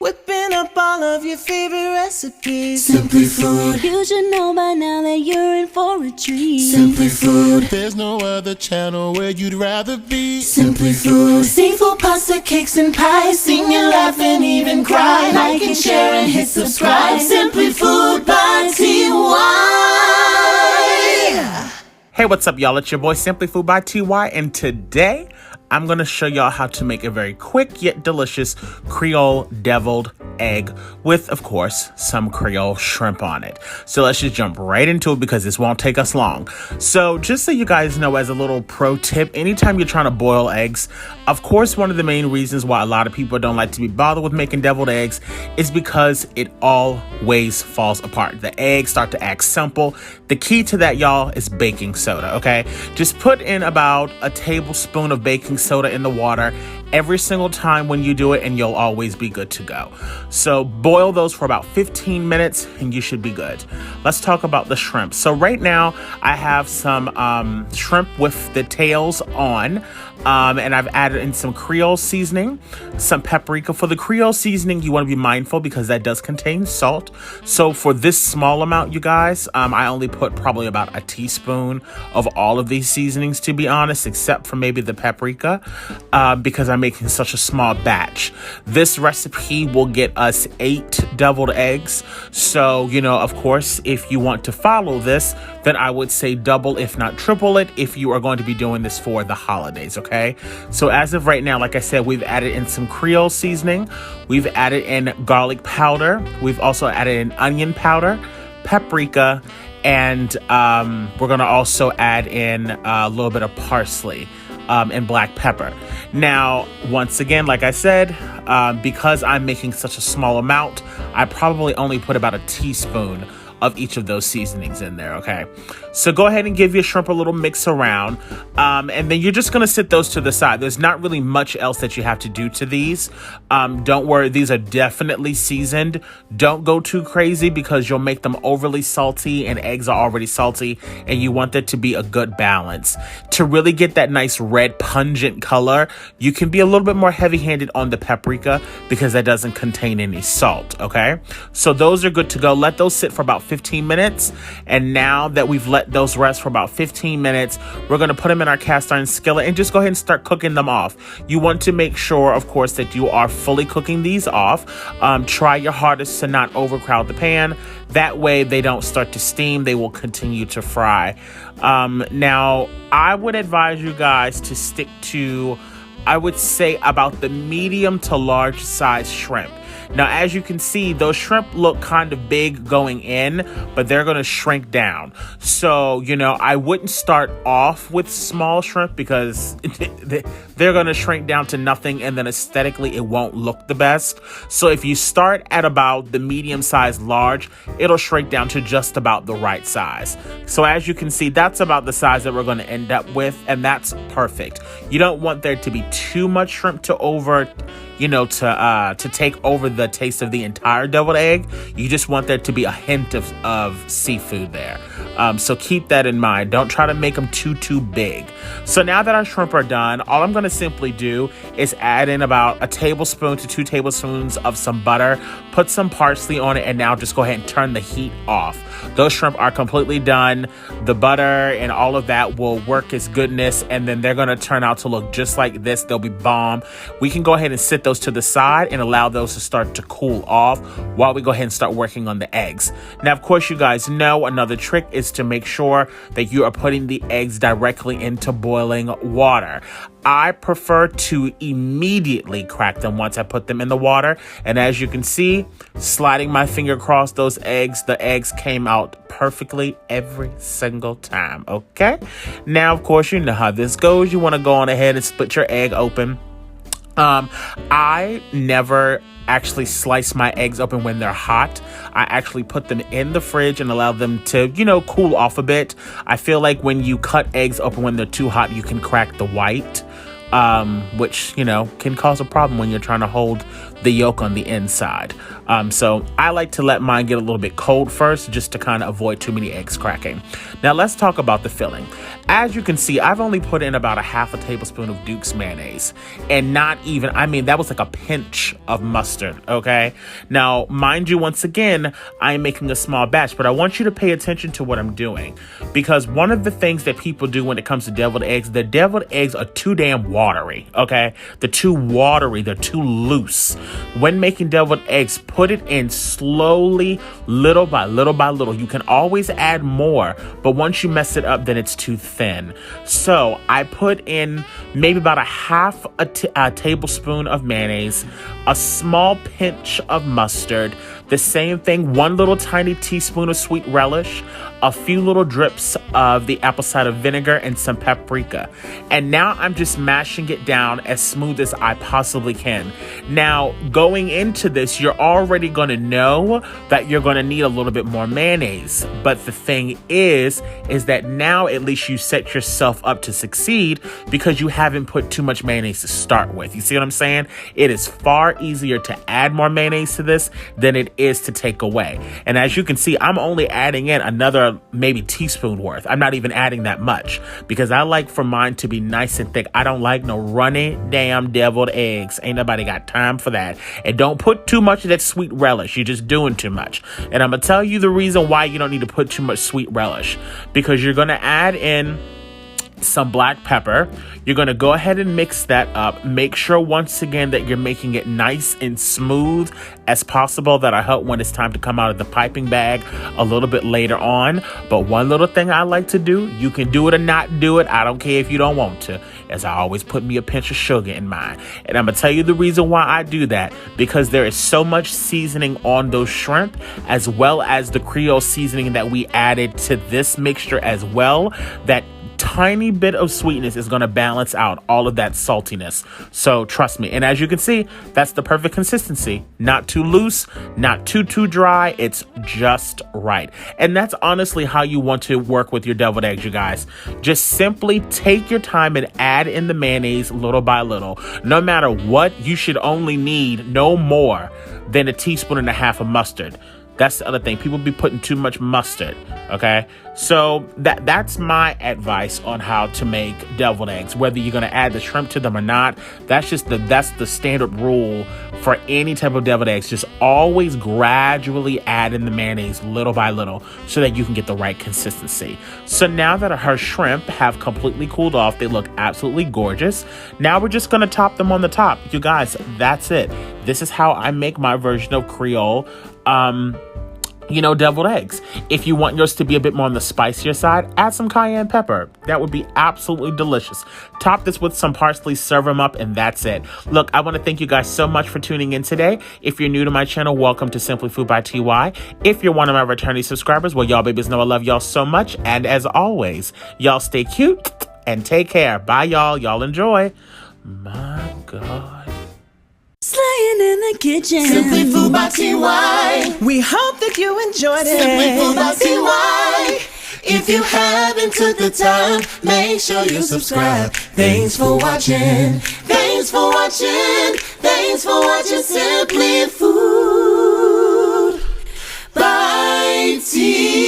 Whipping up all of your favorite recipes. Simply Food. You should know by now that you're in for a treat. Simply Food. There's no other channel where you'd rather be. Simply Food. Seafood, pasta, cakes, and pies. Sing and laugh and even cry. Like and share and hit subscribe. Simply Food by TY. Hey, what's up, y'all? It's your boy Simply Food by TY, and today I'm gonna show y'all how to make a very quick yet delicious Creole deviled egg with, of course, some Creole shrimp on it. So let's just jump right into it because this won't take us long. So just so you guys know, as a little pro tip, anytime you're trying to boil eggs, of course, one of the main reasons why a lot of people don't like to be bothered with making deviled eggs is because it always falls apart. The eggs start to act simple. The key to that, y'all, is baking soda, okay? Just put in about a tablespoon of baking soda in the water every single time when you do it, and you'll always be good to go. So boil those for about 15 minutes and you should be good. Let's talk about the shrimp. So right now I have some shrimp with the tails on. And I've added in some Creole seasoning, some paprika. For the Creole seasoning, you want to be mindful because that does contain salt. So for this small amount, you guys, I only put probably about a teaspoon of all of these seasonings, to be honest, except for maybe the paprika, because I'm making such a small batch. This recipe will get us 8 deviled eggs. So, you know, of course, if you want to follow this, then I would say double, if not triple it, if you are going to be doing this for the holidays, okay? So as of right now, like I said, we've added in some Creole seasoning. We've added in garlic powder. We've also added in onion powder, paprika, and we're gonna also add in a little bit of parsley and black pepper. Now, once again, like I said, because I'm making such a small amount, I probably only put about a teaspoon of each of those seasonings in there, okay? So go ahead and give your shrimp a little mix around, and then you're just gonna sit those to the side. There's not really much else that you have to do to these. Don't worry, these are definitely seasoned. Don't go too crazy because you'll make them overly salty, and eggs are already salty, and you want there to be a good balance. To really get that nice red pungent color, you can be a little bit more heavy-handed on the paprika because that doesn't contain any salt, okay? So those are good to go. Let those sit for about 15 minutes. And now that we've let those rest for about 15 minutes, we're going to put them in our cast iron skillet and just go ahead and start cooking them off. You want to make sure, of course, that you are fully cooking these off. Try your hardest to not overcrowd the pan. That way they don't start to steam. They will continue to fry. Now, I would advise you guys to stick to, I would say, about the medium to large size shrimp. Now, as you can see, those shrimp look kind of big going in, but they're going to shrink down. So, you know, I wouldn't start off with small shrimp because they're going to shrink down to nothing, and then aesthetically it won't look the best. So if you start at about the medium size large, it'll shrink down to just about the right size. So as you can see, that's about the size that we're going to end up with, and that's perfect. You don't want there to be too much shrimp to take over the taste of the entire deviled egg. You just want there to be a hint of seafood there. So keep that in mind. Don't try to make them too big. So now that our shrimp are done, all I'm going to simply do is add in about a tablespoon to 2 tablespoons of some butter, put some parsley on it, and now just go ahead and turn the heat off. Those shrimp are completely done. The butter and all of that will work as goodness, and then they're going to turn out to look just like this. They'll be bomb. We can go ahead and sit those to the side and allow those to start to cool off while we go ahead and start working on the eggs. Now, of course, you guys know another trick is to make sure that you are putting the eggs directly into boiling water. I prefer to immediately crack them once I put them in the water. And as you can see, sliding my finger across those eggs, the eggs came out perfectly every single time, okay? Now, of course, you know how this goes. You want to go on ahead and split your egg open. I never actually slice my eggs open when they're hot. I actually put them in the fridge and allow them to, cool off a bit. I feel like when you cut eggs open when they're too hot, you can crack the white. which, you know, can cause a problem when you're trying to hold the yolk on the inside. So I like to let mine get a little bit cold first, just to kind of avoid too many eggs cracking. Now let's talk about the filling. As you can see, I've only put in about a half a tablespoon of Duke's mayonnaise, and not even, I mean, that was like a pinch of mustard, okay? Now, mind you, once again, I'm making a small batch, but I want you to pay attention to what I'm doing, because one of the things that people do when it comes to deviled eggs, the deviled eggs are too damn watery, okay? They're too watery, they're too loose. When making deviled eggs, put it in slowly, little by little by little. You can always add more, but once you mess it up, then it's too thin. So I put in maybe about a half a tablespoon of mayonnaise, a small pinch of mustard, the same thing, one little tiny teaspoon of sweet relish, a few little drips of the apple cider vinegar, and some paprika. And now I'm just mashing it down as smooth as I possibly can. Now, going into this, you're already going to know that you're going to need a little bit more mayonnaise. But the thing is that now at least you set yourself up to succeed, because you haven't put too much mayonnaise to start with. You see what I'm saying? It is far easier to add more mayonnaise to this than it is to take away. And as you can see, I'm only adding in another maybe teaspoon worth. I'm not even adding that much, because I like for mine to be nice and thick. I don't like no runny damn deviled eggs. Ain't nobody got time for that. And don't put too much of that sweet relish. You're just doing too much. And I'm gonna tell you the reason why you don't need to put too much sweet relish, because you're gonna add in some black pepper. You're going to go ahead and mix that up. Make sure once again that you're making it nice and smooth as possible. That'll help when it's time to come out of the piping bag a little bit later on. But one little thing I like to do, you can do it or not do it, I don't care if you don't want to, as I always put me a pinch of sugar in mine. And I'm gonna tell you the reason why I do that, because there is so much seasoning on those shrimp, as well as the Creole seasoning that we added to this mixture as well, that tiny bit of sweetness is going to balance out all of that saltiness. So trust me. And as you can see, that's the perfect consistency. Not too loose, not too dry. It's just right. And that's honestly how you want to work with your deviled eggs, you guys. Just simply take your time and add in the mayonnaise little by little. No matter what, you should only need no more than a teaspoon and a half of mustard. That's the other thing. People be putting too much mustard, okay? So that's my advice on how to make deviled eggs. Whether you're going to add the shrimp to them or not, that's the standard rule for any type of deviled eggs. Just always gradually add in the mayonnaise little by little so that you can get the right consistency. So now that her shrimp have completely cooled off, they look absolutely gorgeous. Now we're just going to top them on the top. You guys, that's it. This is how I make my version of Creole deviled eggs. If you want yours to be a bit more on the spicier side, add some cayenne pepper. That would be absolutely delicious. Top this with some parsley, serve them up, and that's it. Look, I want to thank you guys so much for tuning in today. If you're new to my channel, welcome to Simply Food by TY. If you're one of my returning subscribers, well, y'all babies know I love y'all so much. And as always, y'all stay cute and take care. Bye, y'all. Y'all enjoy. My God. Slaying in the kitchen. Simply Food by TY. We hope that you enjoyed it. Simply Food by TY. If you haven't took the time, make sure you subscribe. Thanks for watching. Thanks for watching. Thanks for watching Simply Food by TY.